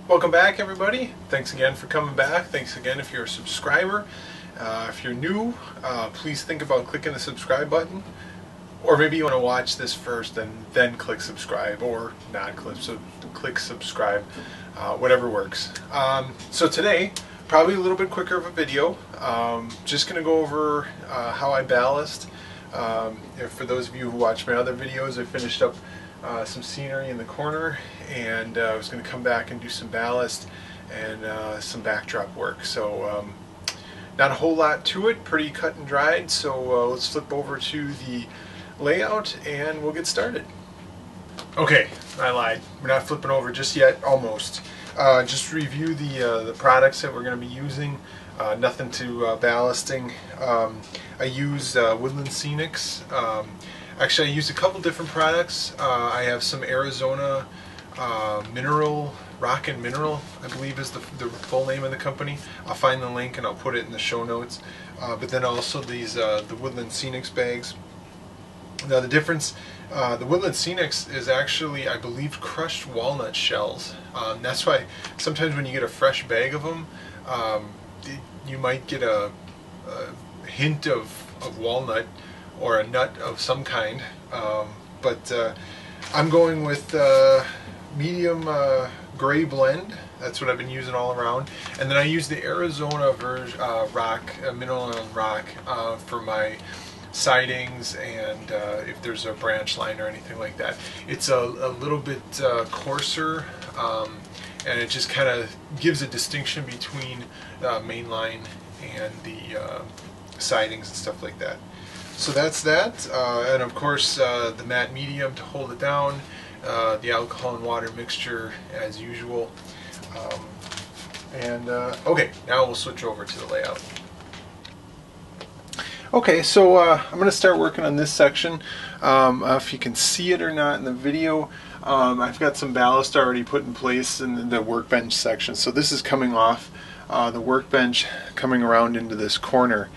Welcome back, everybody. Thanks again for coming back. Thanks again if you're a subscriber. If you're new, please think about clicking the subscribe button. Or maybe you want to watch this first and then click subscribe, or not click, so click subscribe, whatever works. So today, probably a little bit quicker of a video. Just going to go over how I ballast. For those of you who watch my other videos, I finished up some scenery in the corner, and I was going to come back and do some ballast and some backdrop work. So not a whole lot to it, pretty cut and dried. So let's flip over to the layout and we'll get started. Okay, I lied. We're not flipping over just yet, almost. Just review the products that we're going to be using. Nothing to ballasting. I use Woodland Scenics. Actually, I use a couple different products. I have some Arizona mineral, rock and mineral, I believe is the full name of the company. I'll find the link and I'll put it in the show notes. But then also these the Woodland Scenics bags. Now the difference, the Woodland Scenics is actually, I believe, crushed walnut shells. That's why sometimes when you get a fresh bag of them, you might get a hint of walnut or a nut of some kind. But I'm going with medium gray blend. That's what I've been using all around. And then I use the Arizona rock, mineral and rock for my sidings, and if there's a branch line or anything like that. It's a little bit coarser, and it just kind of gives a distinction between main line and the sidings and stuff like that. So that's that, and of course the matte medium to hold it down, the alcohol and water mixture as usual. Okay, now we'll switch over to the layout. Okay, so I'm going to start working on this section. If you can see it or not in the video, I've got some ballast already put in place in the workbench section. So this is coming off the workbench, coming around into this corner.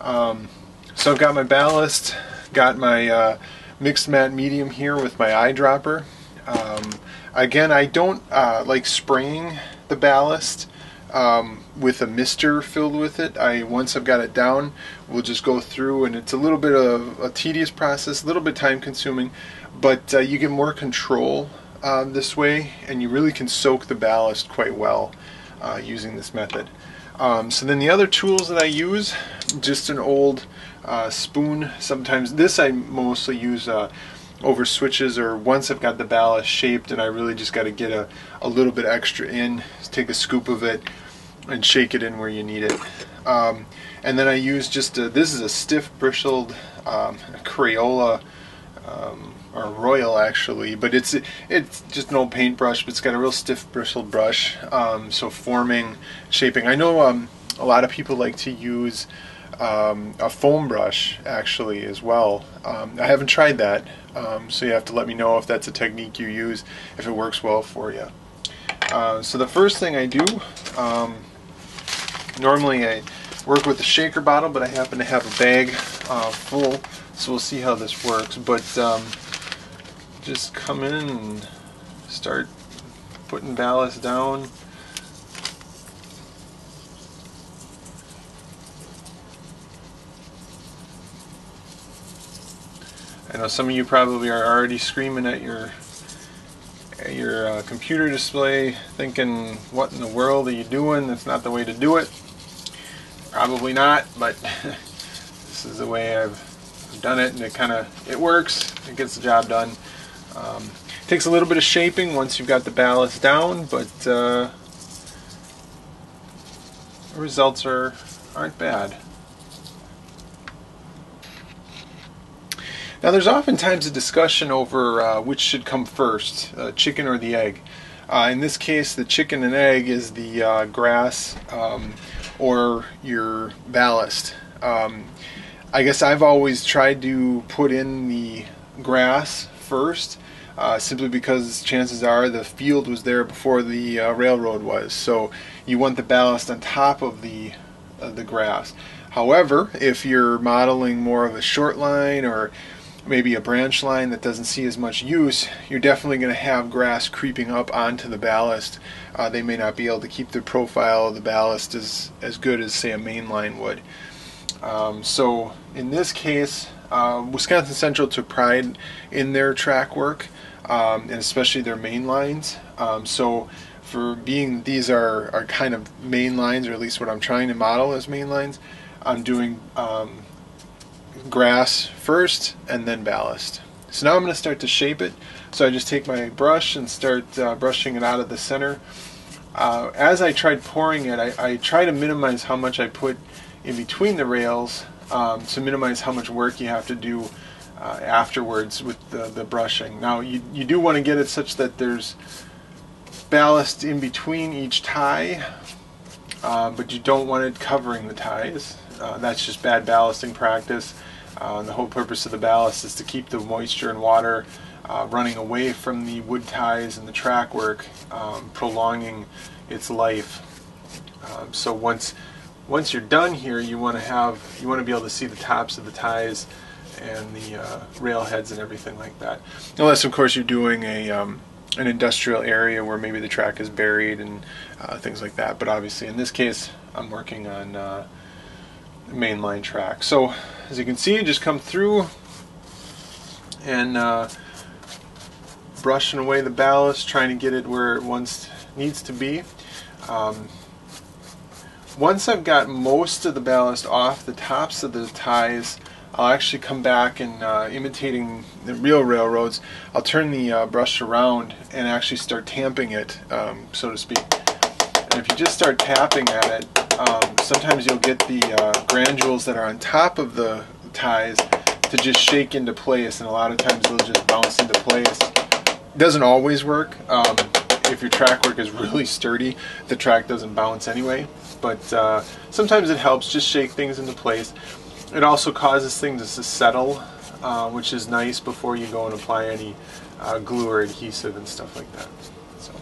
So I've got my ballast, got my mixed matte medium here with my eyedropper. Again, I don't like spraying the ballast with a mister filled with it. Once I've got it down, we'll just go through, and it's a little bit of a tedious process, a little bit time consuming, but you get more control this way, and you really can soak the ballast quite well using this method. So then the other tools that I use, just an old spoon. Sometimes this I mostly use over switches, or once I've got the ballast shaped and I really just got to get a little bit extra in, take a scoop of it and shake it in where you need it. And then I use just this is a stiff bristled Crayola or Royal actually, but it's just an old paintbrush, but it's got a real stiff bristled brush, so forming, shaping. I know a lot of people like to use a foam brush actually as well. I haven't tried that, so you have to let me know if that's a technique you use, if it works well for you. So the first thing I do, normally I work with a shaker bottle, but I happen to have a bag full, so we'll see how this works. But just come in and start putting ballast down. I know some of you probably are already screaming at your computer display, thinking, what in the world are you doing? That's not the way to do it. Probably not, but this is the way I've done it, and it works. It gets the job done. It takes a little bit of shaping once you've got the ballast down, but the results aren't bad. Now there's oftentimes a discussion over which should come first, chicken or the egg. In this case, the chicken and egg is the grass or your ballast. I guess I've always tried to put in the grass first, simply because chances are the field was there before the railroad was, so you want the ballast on top of the grass. However, if you're modeling more of a short line, or maybe a branch line that doesn't see as much use, you're definitely going to have grass creeping up onto the ballast. They may not be able to keep the profile of the ballast as good as, say, a main line would. So in this case, Wisconsin Central took pride in their track work, and especially their main lines. So for being these are kind of main lines, or at least what I'm trying to model as main lines, I'm doing grass first and then ballast. So now I'm going to start to shape it. So I just take my brush and start brushing it out of the center. As I tried pouring it, I try to minimize how much I put in between the rails, to minimize how much work you have to do afterwards with the brushing. Now you do want to get it such that there's ballast in between each tie, but you don't want it covering the ties. That's just bad ballasting practice. The whole purpose of the ballast is to keep the moisture and water running away from the wood ties and the track work, prolonging its life. So once you're done here, you want to be able to see the tops of the ties and the rail heads and everything like that. Unless, of course, you're doing an industrial area where maybe the track is buried and things like that. But obviously, in this case, I'm working on mainline track. So as you can see, just come through and brushing away the ballast, trying to get it where it needs to be. Once I've got most of the ballast off the tops of the ties, I'll actually come back and, imitating the real railroads, I'll turn the brush around and actually start tamping it, so to speak. And if you just start tapping at it, sometimes you'll get the granules that are on top of the ties to just shake into place, and a lot of times they'll just bounce into place. It doesn't always work. If your track work is really sturdy, the track doesn't bounce anyway. But sometimes it helps just shake things into place. It also causes things to settle, which is nice before you go and apply any glue or adhesive and stuff like that. So.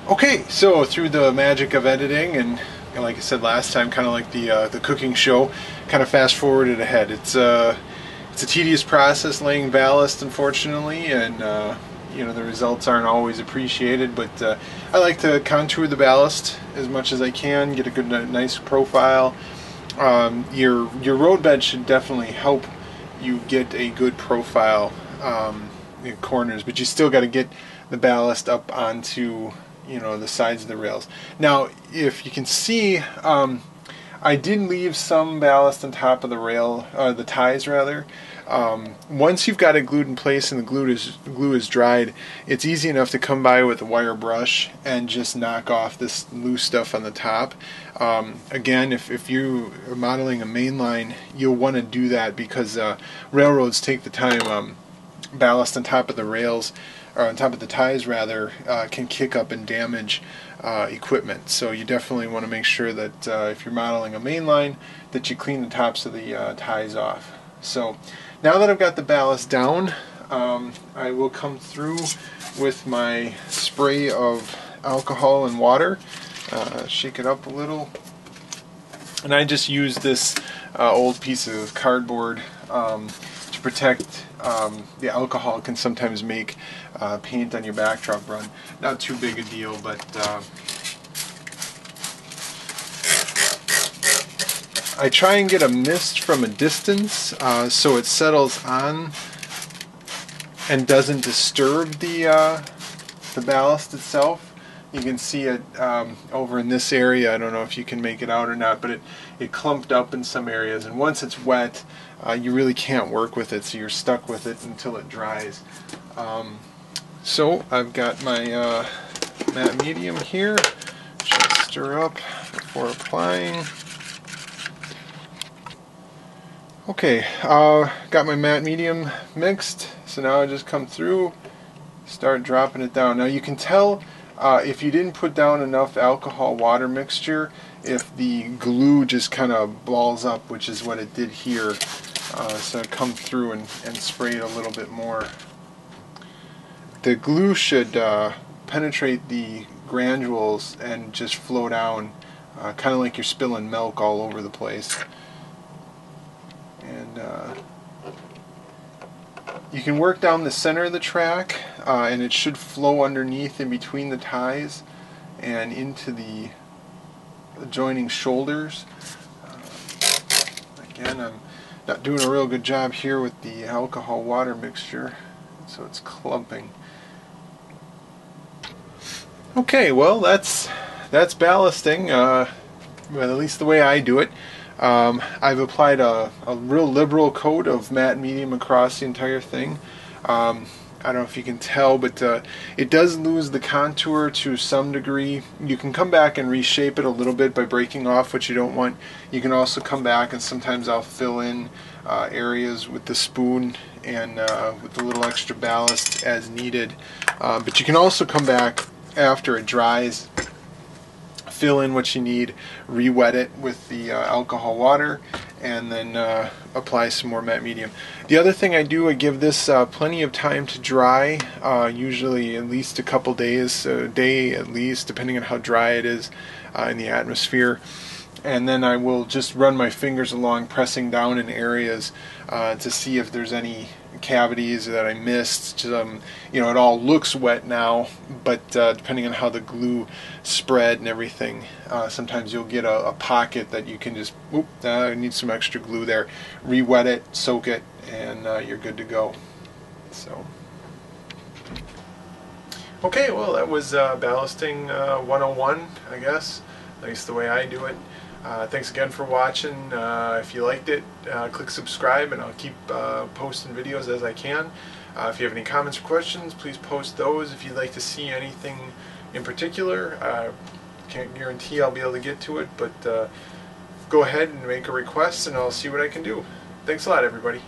Okay, so through the magic of editing, and like I said last time, kind of like the cooking show, kind of fast forwarded ahead. It's a tedious process laying ballast, unfortunately, and you know, the results aren't always appreciated, but I like to contour the ballast as much as I can, get a good, nice profile. Your road bed should definitely help you get a good profile in corners, but you still got to get the ballast up onto, you know, the sides of the rails. Now, if you can see, I did leave some ballast on top of the rail, the ties rather. Once you've got it glued in place and the glue is dried, it's easy enough to come by with a wire brush and just knock off this loose stuff on the top. Again, if you are modeling a main line, you'll want to do that because railroads take the time. Ballast on top of the rails, or on top of the ties rather, can kick up and damage equipment. So you definitely want to make sure that if you're modeling a main line, that you clean the tops of the ties off. So now that I've got the ballast down, I will come through with my spray of alcohol and water, shake it up a little, and I just use this old piece of cardboard to protect. The alcohol can sometimes make paint on your backdrop run. Not too big a deal, but I try and get a mist from a distance so it settles on and doesn't disturb the ballast itself. You can see it over in this area. I don't know if you can make it out or not, but it clumped up in some areas, and once it's wet, you really can't work with it, so you're stuck with it until it dries. So I've got my matte medium here. Just stir up before applying. Okay, got my matte medium mixed, so now I just come through, start dropping it down. Now you can tell if you didn't put down enough alcohol water mixture, if the glue just kind of balls up, which is what it did here. So I come through and spray it a little bit more. The glue should penetrate the granules and just flow down, kind of like you're spilling milk all over the place. And you can work down the center of the track, and it should flow underneath in between the ties and into the adjoining shoulders. Again, I'm not doing a real good job here with the alcohol water mixture, so it's clumping. Okay, well that's ballasting, well, at least the way I do it. I've applied a real liberal coat of matte medium across the entire thing. I don't know if you can tell, but it does lose the contour to some degree. You can come back and reshape it a little bit by breaking off what you don't want. You can also come back, and sometimes I'll fill in areas with the spoon and with a little extra ballast as needed. But you can also come back after it dries, fill in what you need, re-wet it with the alcohol water, and then apply some more matte medium. The other thing I do, I give this plenty of time to dry, usually at least a couple days, a day at least, depending on how dry it is in the atmosphere. And then I will just run my fingers along, pressing down in areas to see if there's any cavities that I missed. You know, it all looks wet now, but depending on how the glue spread and everything, sometimes you'll get a pocket that you can just, I need some extra glue there. Re-wet it, soak it, and you're good to go. So, okay, well, that was ballasting 101, I guess, at least the way I do it. Thanks again for watching. If you liked it, click subscribe, and I'll keep posting videos as I can. If you have any comments or questions, please post those. If you'd like to see anything in particular, can't guarantee I'll be able to get to it, but go ahead and make a request and I'll see what I can do. Thanks a lot, everybody.